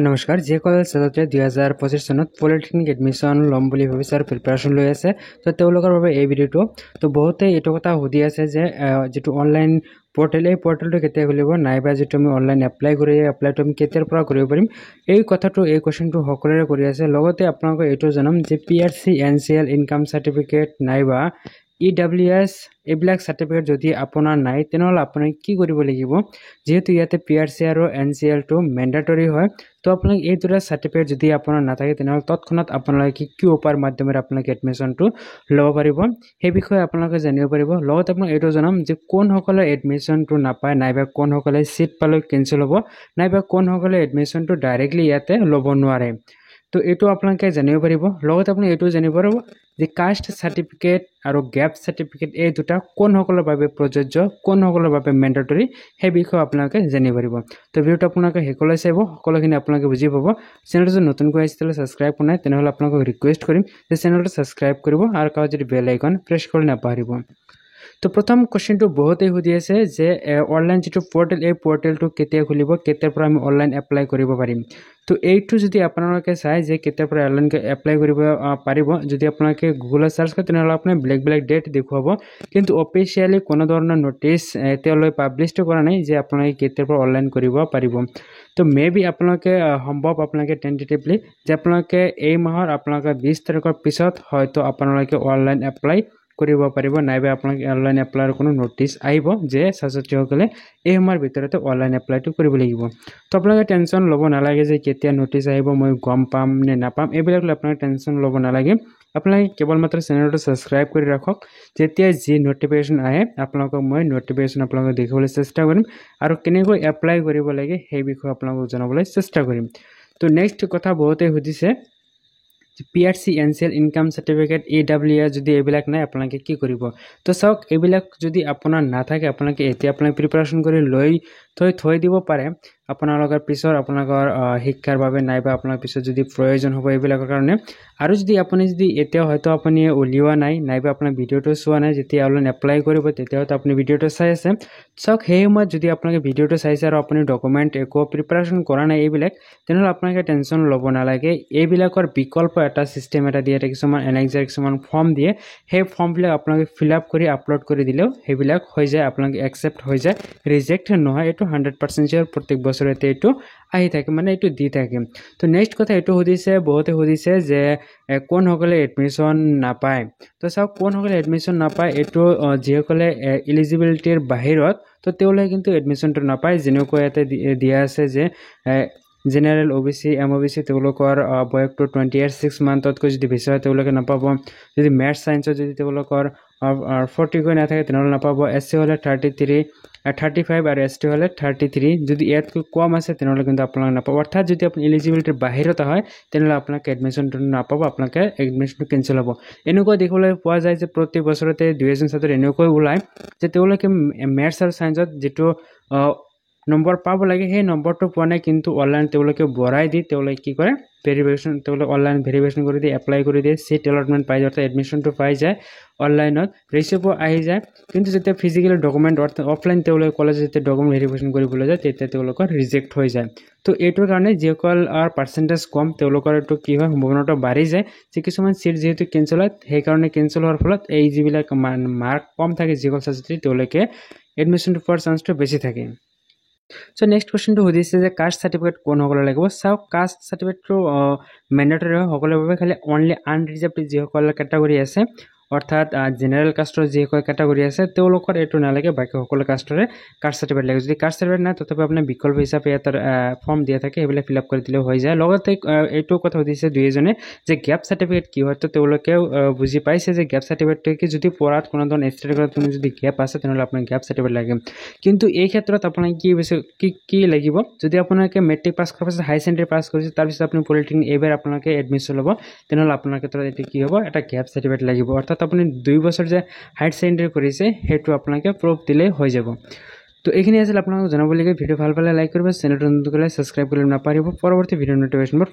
নমস্কাৰ যিসকল ছাত্ৰছাত্ৰীয়ে 2025 চনত পলিটেকনিক এডমিশ্যন ল'ম বুলি ভাবিছে আৰু প্ৰিপাৰেশ্যন লৈ আছে তো তেওঁলোকৰ বাবে এই ভিডিঅ'টো তো বহুতে এইটো কথা সুধি আছে যে যিটো অনলাইন পৰ্টেল এই পৰ্টেলটো কেতিয়া খুলিব নাইবা যিটো আমি অনলাইন এপ্লাইটো আমি কেতিয়াৰ পৰা কৰিব পাৰিম এই কুৱেশ্যনটো সকলোৰে কৰি আছে লগতে আপোনালোকক এইটো জনাম যে PRC NCL ইনকাম চাৰ্টিফিকেট নাইবা EWS এইবিলাক চাৰ্টিফিকেট যদি আপোনাৰ নাই তেনেহ'লে আপুনি কি কৰিব লাগিব যেহেতু ইয়াতে PRC আৰু NCL টো মেন্ডেটৰী হয় তো আপোনাক এই দুটা চাৰ্টিফিকেট যদি আপোনাৰ নাথাকে তেনেহ'লে তৎক্ষণাত আপোনালোকে কি উপায়ৰ মাধ্যমেৰে আপোনালোকে এডমিশ্যনটো ল'ব পাৰিব সেই বিষয়ে আপোনালোকে জানিব পাৰিব লগতে আপোনাক এইটো জনাম যে কোনসকলে এডমিশ্যনটো নাপায় নাইবা কোনসকলে চিট পালে কেঞ্চেল হ'ব নাইবা কোনসকলে এডমিশ্যনটো ডাইৰেক্টলি ইয়াতে ল'ব নোৱাৰে তো এইটো আপোনালোকে জানিব পাৰিব লগতে আপুনি এইটো জানিব পাৰিব যে কাষ্ট চাৰ্টিফিকেট আৰু গেপ চাৰ্টিফিকেট এই দুটা কোনসকলৰ বাবে প্ৰযোজ্য কোনসকলৰ বাবে মেন্ডেটৰী সেই বিষয়ে আপোনালোকে জানিব পাৰিব তো ভিডিঅ'টো আপোনালোকে শেষলৈ চাব সকলোখিনি আপোনালোকে বুজি পাব চেনেলটো নতুনকৈ আহিছিলে ছাবস্ক্ৰাইব কৰা নাই তেনেহ'লে আপোনালোকক ৰিকুৱেষ্ট কৰিম যে চেনেলটো ছাবস্ক্ৰাইব কৰিব আৰু কাষত যদি বেল আইকন প্ৰেছ কৰি নাপাহৰিব তো প্ৰথম কোৱেশ্যনটো বহুতেই সুধি আছে যে অনলাইন যিটো পৰ্টেল এই পৰ্টেলটো কেতিয়া খুলিব কেতিয়াৰ পৰা আমি অনলাইন এপ্লাই কৰিব পাৰিম তো এইটো যদি আপোনালোকে চাই যে কেতিয়াৰ পৰা অনলাইন এপ্লাই কৰিব পাৰিব যদি আপোনালোকে গুগলত চাৰ্চ কৰে তেনেহ'লে আপোনাৰ বেলেগ ডেট দেখুৱাব কিন্তু অফিচিয়েলি কোনো ধৰণৰ নটিচ এতিয়ালৈ পাব্লিছটো কৰা নাই যে আপোনালোকে কেতিয়াৰ পৰা অনলাইন কৰিব পাৰিব তো মেবি আপোনালোকে সম্ভৱ আপোনালোকে টেণ্টেটিভলি যে আপোনালোকে এই মাহৰ আপোনালোকে 20 তাৰিখৰ পিছত হয়তো আপোনালোকে অনলাইন এপ্লাই কৰিব পাৰিব নাইবা আপোনালোকে অনলাইন এপ্লাইৰ কোনো নটিচ আহিব যে ছাত্ৰছাত্ৰীসকলে এই সময়ৰ ভিতৰতে অনলাইন এপ্লাইটো কৰিব লাগিব তো আপোনালোকে টেনশ্যন ল'ব নালাগে যে কেতিয়া নটিচ আহিব মই গম পাম নে নাপাম এইবিলাক লৈ আপোনালোকে টেনশ্যন ল'ব নালাগে আপোনালোকে কেৱল মাত্ৰ চেনেলটো ছাবস্ক্ৰাইব কৰি ৰাখক যেতিয়া যি নটিফিকেশ্যন আহে আপোনালোকক মই নটিফিকেশ্যন আপোনালোকক দেখাবলৈ চেষ্টা কৰিম আৰু কেনেকৈ এপ্লাই কৰিব লাগে সেই বিষয়ে আপোনালোকক জনাবলৈ চেষ্টা কৰিম তো নেক্সট কথা বহুতে সুধিছে PRC NCL income certificate EWS যদি এইবিলাক নাই আপোনালোকে কি কৰিব তো চাওক এইবিলাক যদি আপোনাৰ নাথাকে আপোনালোকে এতিয়া প্ৰিপাৰেশ্যন কৰি লৈ থৈ দিব পাৰে আপোনালোকৰ পিছৰ আপোনালোকৰ শিক্ষাৰ বাবে নাইবা আপোনাৰ পিছত যদি প্ৰয়োজন হ'ব এইবিলাকৰ কাৰণে আৰু যদি আপুনি এতিয়া হয়তো আপুনি উলিওৱা নাই নাইবা আপোনাৰ ভিডিঅ'টো চোৱা নাই যেতিয়া অনলাইন এপ্লাই কৰিব তেতিয়াতো আপুনি ভিডিঅ'টো চাই আছে চাওক সেই সময়ত যদি আপোনালোকে ভিডিঅ'টো চাইছে আৰু আপুনি ডকুমেণ্ট একো প্ৰিপাৰেশ্যন কৰা নাই এইবিলাক তেনেহ'লে আপোনালোকে টেনশ্যন ল'ব নালাগে এইবিলাকৰ বিকল্প এটা ছিষ্টেম এটা দিয়ে কিছুমান এনেক্সাৰ কিছুমান ফৰ্ম দিয়ে সেই ফৰ্মবিলাক আপোনালোকে ফিল আপ কৰি আপলোড কৰি দিলেও সেইবিলাক হৈ যায় আপোনালোকে একচেপ্ট হৈ যায় ৰিজেক্ট নহয় এইটো 100% চিয়ৰ প্ৰত্যেক বছৰতে এইটো আহি থাকে মানে এইটো দি থাকে তো নেক্সট কথা এইটো বহুতে সুধিছে যে কোনসকলে এডমিশ্যন নাপায় তো চাওক কোনসকলে এডমিশ্যন নাপায় এইটো যিসকলে এলিজিবিলিটিৰ বাহিৰত তো তেওঁলোকে কিন্তু এডমিশ্যনটো নাপায় যেনেকৈ ইয়াতে দিয়া আছে যে জেনেৰেল OBC MOBC তেওঁলোকৰ বয়সটো 20 years 6 monthতকৈ যদি বেছি হয় তেওঁলোকে নাপাব যদি মেথছ ছায়েন্সত যদি তেওঁলোকৰ 40 কৈ নাথাকে তেনেহ'লে নাপাব SC হ'লে 35 আৰু ST হ'লে 33 যদি ইয়াতকৈ কম আছে তেনেহ'লে কিন্তু আপোনালোকে নাপাব অৰ্থাৎ যদি আপুনি এলিজিবিলিটিৰ বাহিৰত হয় তেনেহ'লে আপোনালোকে এডমিশ্যনটো নাপাব আপোনালোকে এডমিশ্যনটো কেঞ্চেল হ'ব এনেকুৱা দেখিবলৈ পোৱা যায় যে প্ৰতি বছৰতে 2-এজন ছাত্ৰ এনেকৈ ওলায় যে তেওঁলোকে মেথছ আৰু ছায়েন্সত যিটো নম্বৰ পাব লাগে সেই নম্বৰটো পোৱা নাই কিন্তু অনলাইন তেওঁলোকে বঢ়াই দি তেওঁলোকে কি কৰে তেওঁলোকে অনলাইন ভেৰিফিকেশ্যন কৰি দিয়ে এপ্লাই কৰি দিয়ে চিট এলটমেণ্ট পাই যায় অৰ্থাৎ এডমিশ্যনটো পাই যায় অনলাইনত ৰিচিভো আহি যায় কিন্তু যেতিয়া ফিজিকেল ডকুমেণ্ট অৰ্থাৎ অফলাইন তেওঁলোকে কলেজত যেতিয়া ডকুমেণ্ট ভেৰিফিকেশ্যন কৰিবলৈ যায় তেতিয়া তেওঁলোকৰ ৰিজেক্ট হৈ যায় তো এইটোৰ কাৰণে যিসকল পাৰ্চেণ্টেজ কম তেওঁলোকৰ এইটো কি হয় সম্ভাৱনাটো বাঢ়ি যায় যে কিছুমান চিট যিহেতু কেঞ্চেল হয় সেইকাৰণে কেঞ্চেল হোৱাৰ ফলত এই যিবিলাক মাৰ্ক কম থাকে যিসকল ছাত্ৰী তেওঁলোকে এডমিশ্যনটো পোৱাৰ চান্সটো বেছি থাকে সো নেক্সট কোৱেশ্যনটো সুধিছে যে কাষ্ট চাৰ্টিফিকেট কোনসকলে লাগিব চাওক কাষ্ট চাৰ্টিফিকেটটো মেন্ডেটৰী হয় সকলোৰে বাবে খালি অনলি আনৰিজাৰ্ভড যিসকল কেটেগৰী আছে অৰ্থাৎ জেনেৰেল কাষ্টৰ যিসকল কেটেগৰী আছে তেওঁলোকৰ এইটো নালাগে বাকী সকলো কাষ্টৰে কাষ্ট চাৰ্টিফিকেট লাগে যদি কাষ্ট চাৰ্টিফিকেট নাই তথাপি আপোনাৰ বিকল্প হিচাপে এটা ফৰ্ম দিয়া থাকে সেইবিলাক ফিল আপ কৰি দিলেও হৈ যায় লগতে এইটো কথা সুধিছে দুইজনে যে গেপ চাৰ্টিফিকেট কি হয় তো তেওঁলোকেও বুজি পাইছে যে গেপ চাৰ্টিফিকেটটো কি যদি পঢ়াত কোনো ধৰণৰ এক্সট্ৰা কোনো যদি গেপ আছে তেনেহ'লে আপোনাক গেপ চাৰ্টিফিকেট লাগে কিন্তু এই ক্ষেত্ৰত আপোনাক কি লাগিব যদি আপোনালোকে মেট্ৰিক পাছ কৰাৰ পাছত হাই ছেকেণ্ডেৰী পাছ কৰিছে তাৰপিছত আপুনি পলিটেকনিক এইবাৰ আপোনালোকে এডমিশ্যন ল'ব তেনেহ'লে আপোনাৰ ক্ষেত্ৰত এইটো কি হ'ব এটা গেপ চাৰ্টিফিকেট লাগিব অৰ্থাৎ আপুনি 2 বছৰ যে হায়াৰ ছেকেণ্ডেৰী কৰিছে সেইটো আপোনালোকে প্ৰুফ দিলেই হৈ যাব তো এইখিনি আছিল আপোনালোকক জনাবলগীয়া ভিডিঅ' ভাল পালে লাইক কৰিব চেনেলটো নতুন কৰিলে ছাবস্ক্ৰাইব কৰিব নাপাহৰিব পৰৱৰ্তী ভিডিঅ' নটিফিকেশ্যনবোৰ